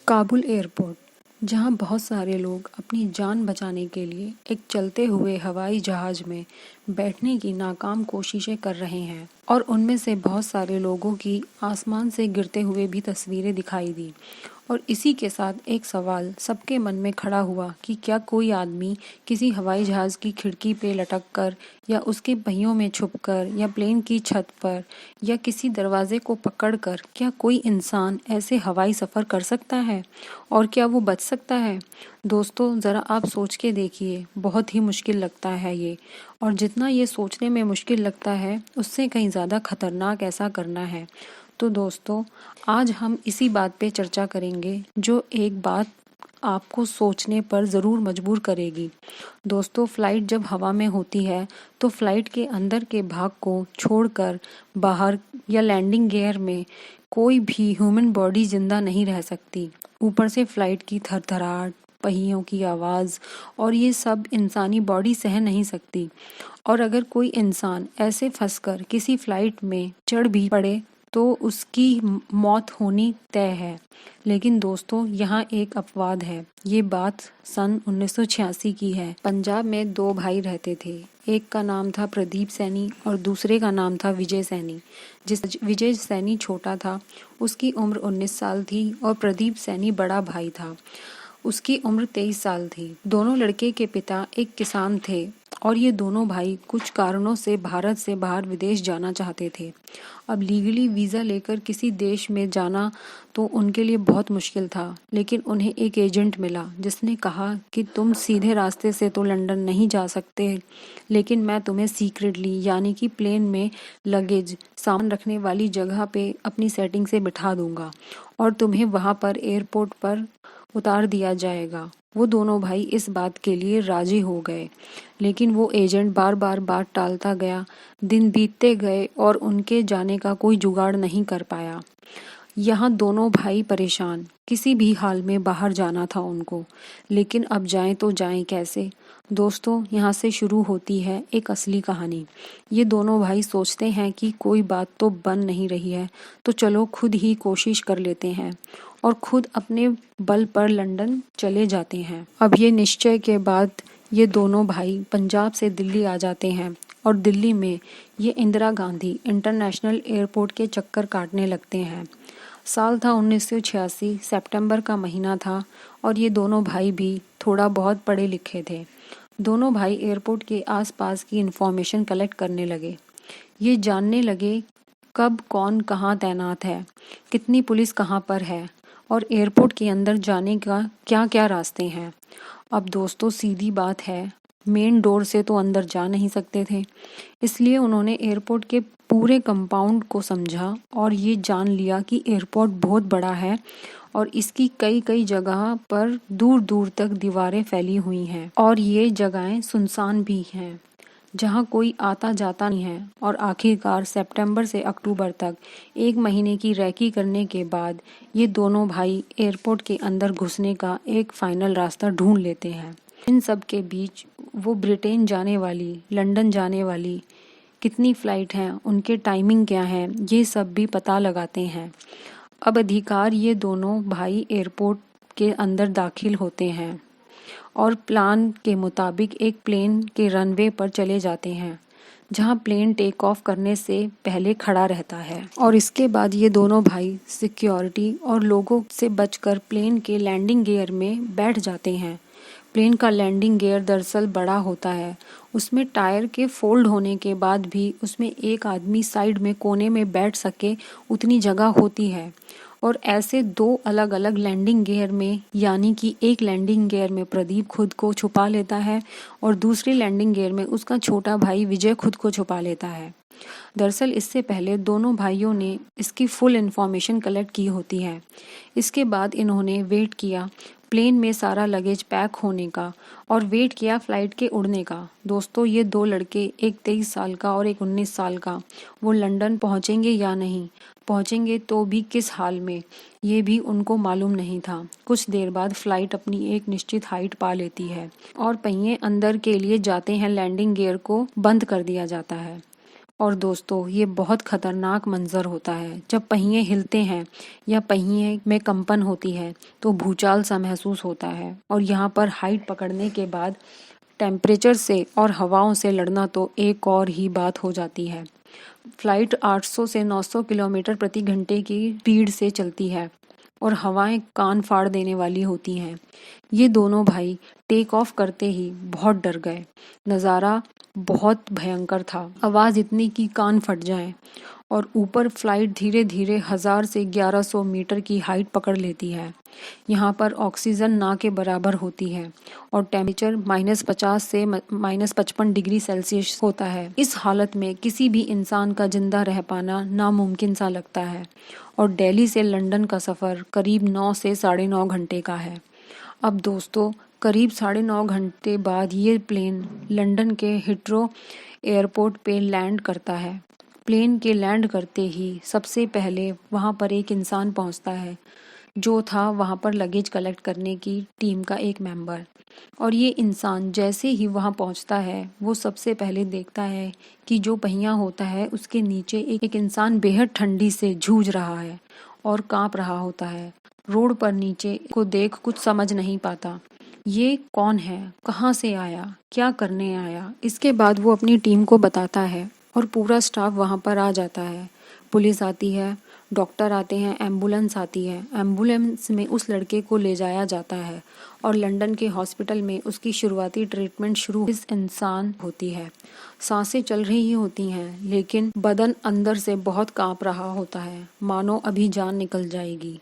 Kabul airport, जहां बहुत सारे लोग अपनी जान बचाने के लिए एक चलते हुए हवाई जहाज में बैठने की नाकाम कोशिशें कर रहे हैं और उनमें से बहुत सारे लोगों की आसमान से गिरते हुए भी तस्वीरें दिखाई दी। और इसी के साथ एक सवाल सबके मन में खड़ा हुआ कि क्या कोई आदमी किसी हवाई जहाज की खिड़की पे लटक कर या उसके पहियों में छुपकर या प्लेन की छत पर या किसी दरवाजे को पकड़कर क्या कोई इंसान ऐसे हवाई सफ़र कर सकता है और क्या वो बच सकता है। दोस्तों, ज़रा आप सोच के देखिए, बहुत ही मुश्किल लगता है ये। और जितना ये सोचने में मुश्किल लगता है उससे कहीं ज़्यादा खतरनाक ऐसा करना है। तो दोस्तों, आज हम इसी बात पे चर्चा करेंगे जो एक बात आपको सोचने पर ज़रूर मजबूर करेगी। दोस्तों, फ़्लाइट जब हवा में होती है तो फ़्लाइट के अंदर के भाग को छोड़कर बाहर या लैंडिंग गियर में कोई भी ह्यूमन बॉडी जिंदा नहीं रह सकती। ऊपर से फ़्लाइट की थरथराहट, पहियों की आवाज़ और ये सब इंसानी बॉडी सह नहीं सकती। और अगर कोई इंसान ऐसे फंसकर किसी फ़्लाइट में चढ़ भी पड़े तो उसकी मौत होनी तय है। लेकिन दोस्तों, यहाँ एक अपवाद है। ये बात सन 1986 की है। पंजाब में दो भाई रहते थे। एक का नाम था प्रदीप सैनी और दूसरे का नाम था विजय सैनी। जिस विजय सैनी छोटा था, उसकी उम्र 19 साल थी और प्रदीप सैनी बड़ा भाई था, उसकी उम्र 23 साल थी। दोनों लड़के के पिता एक किसान थे और ये दोनों भाई कुछ कारणों से भारत से बाहर विदेश जाना चाहते थे। अब लीगली वीज़ा लेकर किसी देश में जाना तो उनके लिए बहुत मुश्किल था, लेकिन उन्हें एक एजेंट मिला जिसने कहा कि तुम सीधे रास्ते से तो लंदन नहीं जा सकते, लेकिन मैं तुम्हें सीक्रेटली यानी कि प्लेन में लगेज सामान रखने वाली जगह पे अपनी सेटिंग से बिठा दूंगा और तुम्हें वहाँ पर एयरपोर्ट पर उतार दिया जाएगा। वो दोनों भाई इस बात के लिए राजी हो गए, लेकिन वो एजेंट बार बार बात टालता गया। दिन बीतते गए और उनके जाने का कोई जुगाड़ नहीं कर पाया। यहाँ दोनों भाई परेशान, किसी भी हाल में बाहर जाना था उनको, लेकिन अब जाएं तो जाएं कैसे। दोस्तों, यहाँ से शुरू होती है एक असली कहानी। ये दोनों भाई सोचते हैं कि कोई बात तो बन नहीं रही है, तो चलो खुद ही कोशिश कर लेते हैं और खुद अपने बल पर लंदन चले जाते हैं। अब ये निश्चय के बाद ये दोनों भाई पंजाब से दिल्ली आ जाते हैं और दिल्ली में ये इंदिरा गांधी इंटरनेशनल एयरपोर्ट के चक्कर काटने लगते हैं। साल था 1986, सितंबर का महीना था और ये दोनों भाई भी थोड़ा बहुत पढ़े लिखे थे। दोनों भाई एयरपोर्ट के आसपास की इंफॉर्मेशन कलेक्ट करने लगे। ये जानने लगे कब कौन कहाँ तैनात है, कितनी पुलिस कहाँ पर है और एयरपोर्ट के अंदर जाने का क्या क्या रास्ते हैं। अब दोस्तों, सीधी बात है, मेन डोर से तो अंदर जा नहीं सकते थे, इसलिए उन्होंने एयरपोर्ट के पूरे कंपाउंड को समझा और ये जान लिया कि एयरपोर्ट बहुत बड़ा है और इसकी कई कई जगह पर दूर दूर तक दीवारें फैली हुई हैं और ये जगहें सुनसान भी हैं जहाँ कोई आता जाता नहीं है। और आखिरकार सितंबर से अक्टूबर तक 1 महीने की रेकी करने के बाद ये दोनों भाई एयरपोर्ट के अंदर घुसने का एक फाइनल रास्ता ढूंढ लेते हैं। इन सब के बीच वो ब्रिटेन जाने वाली, लंदन जाने वाली कितनी फ़्लाइट हैं, उनके टाइमिंग क्या है, ये सब भी पता लगाते हैं। अब अधिकार ये दोनों भाई एयरपोर्ट के अंदर दाखिल होते हैं और प्लान के मुताबिक एक प्लेन के रनवे पर चले जाते हैं जहां प्लेन टेक ऑफ करने से पहले खड़ा रहता है। और इसके बाद ये दोनों भाई सिक्योरिटी और लोगों से बचकर प्लेन के लैंडिंग गियर में बैठ जाते हैं। प्लेन का लैंडिंग गियर दरअसल बड़ा होता है, उसमें टायर के फोल्ड होने के बाद भी उसमें एक आदमी साइड में कोने में बैठ सके उतनी जगह होती है। और ऐसे दो अलग अलग लैंडिंग गियर में, यानी कि एक लैंडिंग गियर में प्रदीप खुद को छुपा लेता है और दूसरी लैंडिंग गियर में उसका छोटा भाई विजय खुद को छुपा लेता है। दरअसल इससे पहले दोनों भाइयों ने इसकी फुल इन्फॉर्मेशन कलेक्ट की होती है। इसके बाद इन्होंने वेट किया प्लेन में सारा लगेज पैक होने का और वेट किया फ़्लाइट के उड़ने का। दोस्तों, ये दो लड़के, एक 23 साल का और एक 19 साल का, वो लंदन पहुंचेंगे या नहीं, पहुंचेंगे तो भी किस हाल में, ये भी उनको मालूम नहीं था। कुछ देर बाद फ़्लाइट अपनी एक निश्चित हाइट पा लेती है और पहिए अंदर के लिए जाते हैं, लैंडिंग गियर को बंद कर दिया जाता है। और दोस्तों, ये बहुत खतरनाक मंजर होता है। जब पहिए हिलते हैं या पहिए में कंपन होती है तो भूचाल सा महसूस होता है। और यहाँ पर हाइट पकड़ने के बाद टेम्परेचर से और हवाओं से लड़ना तो एक और ही बात हो जाती है। फ्लाइट 800 से 900 किलोमीटर प्रति घंटे की स्पीड से चलती है और हवाएं कान फाड़ देने वाली होती हैं। ये दोनों भाई टेक ऑफ करते ही बहुत डर गए। नज़ारा बहुत भयंकर था, आवाज़ इतनी कि कान फट जाएं। और ऊपर फ्लाइट धीरे धीरे 1000 से 1100 मीटर की हाइट पकड़ लेती है। यहाँ पर ऑक्सीजन ना के बराबर होती है और टेम्परेचर -50 से -55 डिग्री सेल्सियस होता है। इस हालत में किसी भी इंसान का जिंदा रह पाना नामुमकिन सा लगता है। और दिल्ली से लंदन का सफ़र करीब 9 से 9.5 घंटे का है। अब दोस्तों, करीब 9.5 घंटे बाद ये प्लेन लंदन के हिथरो एयरपोर्ट पे लैंड करता है। प्लेन के लैंड करते ही सबसे पहले वहाँ पर एक इंसान पहुँचता है, जो था वहाँ पर लगेज कलेक्ट करने की टीम का एक मेंबर। और ये इंसान जैसे ही वहाँ पहुँचता है, वो सबसे पहले देखता है कि जो पहिया होता है उसके नीचे एक इंसान बेहद ठंडी से जूझ रहा है और काँप रहा होता है। रोड पर नीचे को देख कुछ समझ नहीं पाता, ये कौन है, कहाँ से आया, क्या करने आया। इसके बाद वो अपनी टीम को बताता है और पूरा स्टाफ वहाँ पर आ जाता है। पुलिस आती है, डॉक्टर आते हैं, एम्बुलेंस आती है। एम्बुलेंस में उस लड़के को ले जाया जाता है और लंदन के हॉस्पिटल में उसकी शुरुआती ट्रीटमेंट शुरू इस इंसान होती है। सांसें चल रही होती हैं, लेकिन बदन अंदर से बहुत काँप रहा होता है, मानो अभी जान निकल जाएगी।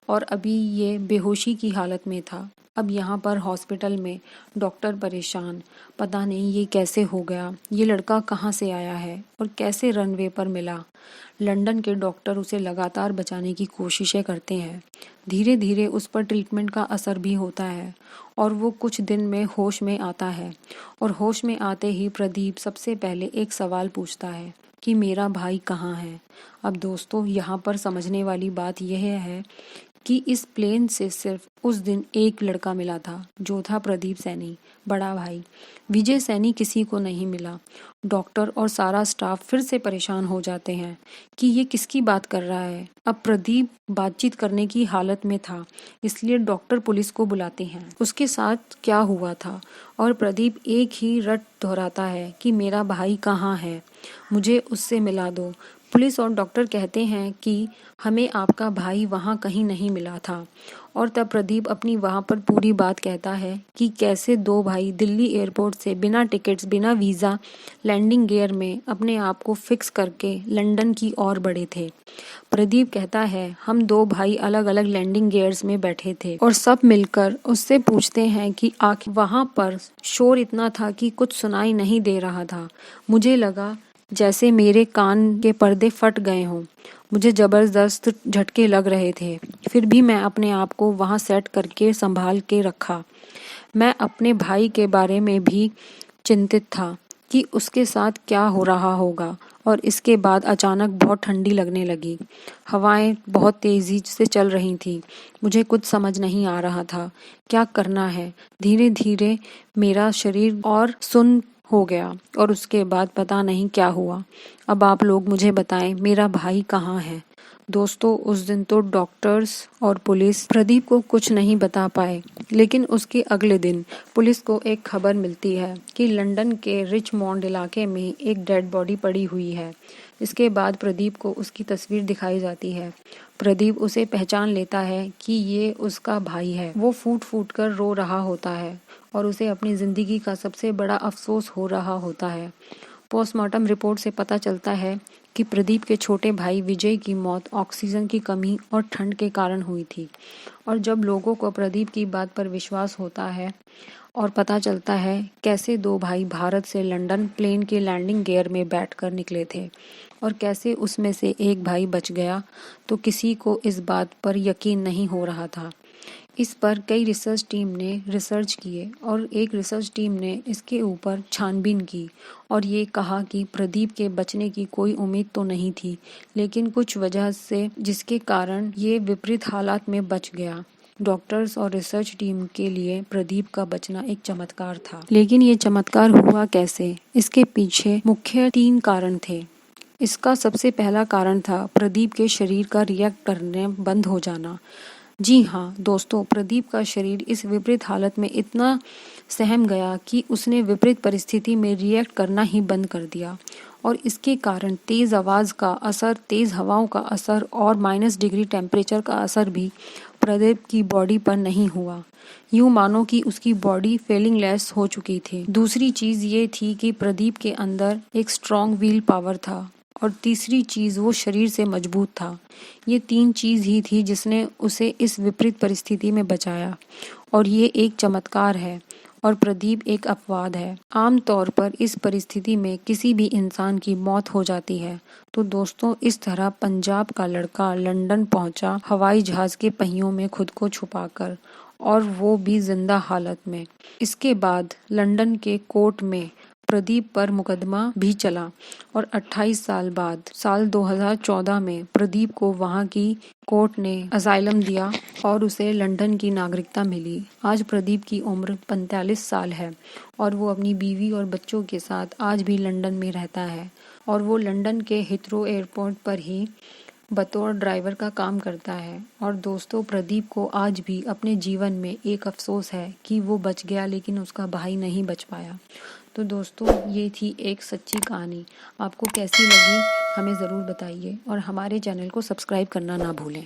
और अभी ये बेहोशी की हालत में था। अब यहाँ पर हॉस्पिटल में डॉक्टर परेशान, पता नहीं ये कैसे हो गया, ये लड़का कहाँ से आया है और कैसे रनवे पर मिला। लंदन के डॉक्टर उसे लगातार बचाने की कोशिशें करते हैं। धीरे धीरे उस पर ट्रीटमेंट का असर भी होता है और वो कुछ दिन में होश में आता है। और होश में आते ही प्रदीप सबसे पहले एक सवाल पूछता है कि मेरा भाई कहाँ है। अब दोस्तों, यहाँ पर समझने वाली बात यह है कि इस प्लेन से सिर्फ उस दिन एक लड़का मिला था, जो था प्रदीप सैनी, बड़ा भाई। विजय सैनी किसी को नहीं मिला। डॉक्टर और सारा स्टाफ फिर से परेशान हो जाते हैं कि ये किसकी बात कर रहा है। अब प्रदीप बातचीत करने की हालत में था, इसलिए डॉक्टर पुलिस को बुलाते हैं। उसके साथ क्या हुआ था और प्रदीप एक ही रट दोहराता है कि मेरा भाई कहाँ है, मुझे उससे मिला दो। पुलिस और डॉक्टर कहते हैं कि हमें आपका भाई वहाँ कहीं नहीं मिला था। और तब प्रदीप अपनी वहाँ पर पूरी बात कहता है कि कैसे दो भाई दिल्ली एयरपोर्ट से बिना टिकट्स, बिना वीज़ा, लैंडिंग गियर में अपने आप को फिक्स करके लंदन की ओर बढ़े थे। प्रदीप कहता है, हम दो भाई अलग अलग लैंडिंग गियर्स में बैठे थे और सब मिलकर उससे पूछते हैं कि आखिर वहाँ पर शोर इतना था कि कुछ सुनाई नहीं दे रहा था। मुझे लगा जैसे मेरे कान के पर्दे फट गए हों। मुझे ज़बरदस्त झटके लग रहे थे, फिर भी मैं अपने आप को वहाँ सेट करके संभाल के रखा। मैं अपने भाई के बारे में भी चिंतित था कि उसके साथ क्या हो रहा होगा। और इसके बाद अचानक बहुत ठंडी लगने लगी। हवाएं बहुत तेज़ी से चल रही थीं। मुझे कुछ समझ नहीं आ रहा था क्या करना है। धीरे धीरे मेरा शरीर और सुन्न हो गया और उसके बाद पता नहीं क्या हुआ। अब आप लोग मुझे बताएं, मेरा भाई कहाँ है। दोस्तों, उस दिन तो डॉक्टर्स और पुलिस प्रदीप को कुछ नहीं बता पाए, लेकिन उसके अगले दिन पुलिस को एक खबर मिलती है कि लंदन के रिचमोंड इलाके में एक डेड बॉडी पड़ी हुई है। इसके बाद प्रदीप को उसकी तस्वीर दिखाई जाती है। प्रदीप उसे पहचान लेता है कि ये उसका भाई है। वो फूट फूट कर रो रहा होता है और उसे अपनी ज़िंदगी का सबसे बड़ा अफसोस हो रहा होता है। पोस्टमार्टम रिपोर्ट से पता चलता है कि प्रदीप के छोटे भाई विजय की मौत ऑक्सीजन की कमी और ठंड के कारण हुई थी। और जब लोगों को प्रदीप की बात पर विश्वास होता है और पता चलता है कैसे दो भाई भारत से लंदन प्लेन के लैंडिंग गियर में बैठकर निकले थे और कैसे उसमें से एक भाई बच गया, तो किसी को इस बात पर यकीन नहीं हो रहा था। इस पर कई रिसर्च टीम ने रिसर्च किए और एक रिसर्च टीम ने इसके ऊपर छानबीन की और ये कहा कि प्रदीप के बचने की कोई उम्मीद तो नहीं थी, लेकिन कुछ वजह से जिसके कारण ये विपरीत हालात में बच गया। डॉक्टर्स और रिसर्च टीम के लिए प्रदीप का बचना एक चमत्कार था। लेकिन ये चमत्कार हुआ कैसे? इसके पीछे मुख्य 3 कारण थे। इसका सबसे पहला कारण था प्रदीप के शरीर का रिएक्ट करने बंद हो जाना। जी हाँ दोस्तों, प्रदीप का शरीर इस विपरीत हालत में इतना सहम गया कि उसने विपरीत परिस्थिति में रिएक्ट करना ही बंद कर दिया और इसके कारण तेज़ आवाज़ का असर, तेज़ हवाओं का असर और -डिग्री टेम्परेचर का असर भी प्रदीप की बॉडी पर नहीं हुआ। यूँ मानो कि उसकी बॉडी फीलिंगलेस हो चुकी थी। दूसरी चीज़ ये थी कि प्रदीप के अंदर एक स्ट्रॉन्ग विल पावर था और तीसरी चीज़ वो शरीर से मजबूत था। ये 3 चीज़ ही थी जिसने उसे इस विपरीत परिस्थिति में बचाया और ये एक चमत्कार है और प्रदीप एक अपवाद है। आम तौर पर इस परिस्थिति में किसी भी इंसान की मौत हो जाती है। तो दोस्तों, इस तरह पंजाब का लड़का लंदन पहुंचा हवाई जहाज के पहियों में खुद को छुपाकर, और वो भी जिंदा हालत में। इसके बाद लंदन के कोर्ट में प्रदीप पर मुकदमा भी चला और 28 साल बाद साल 2014 में प्रदीप को वहां की कोर्ट ने असाइलम दिया और उसे लंदन की नागरिकता मिली। आज प्रदीप की उम्र 45 साल है और वो अपनी बीवी और बच्चों के साथ आज भी लंदन में रहता है और वो लंदन के हिथरो एयरपोर्ट पर ही बतौर ड्राइवर का काम करता है। और दोस्तों, प्रदीप को आज भी अपने जीवन में एक अफसोस है कि वो बच गया लेकिन उसका भाई नहीं बच पाया। तो दोस्तों, ये थी एक सच्ची कहानी। आपको कैसी लगी हमें ज़रूर बताइए और हमारे चैनल को सब्सक्राइब करना ना भूलें।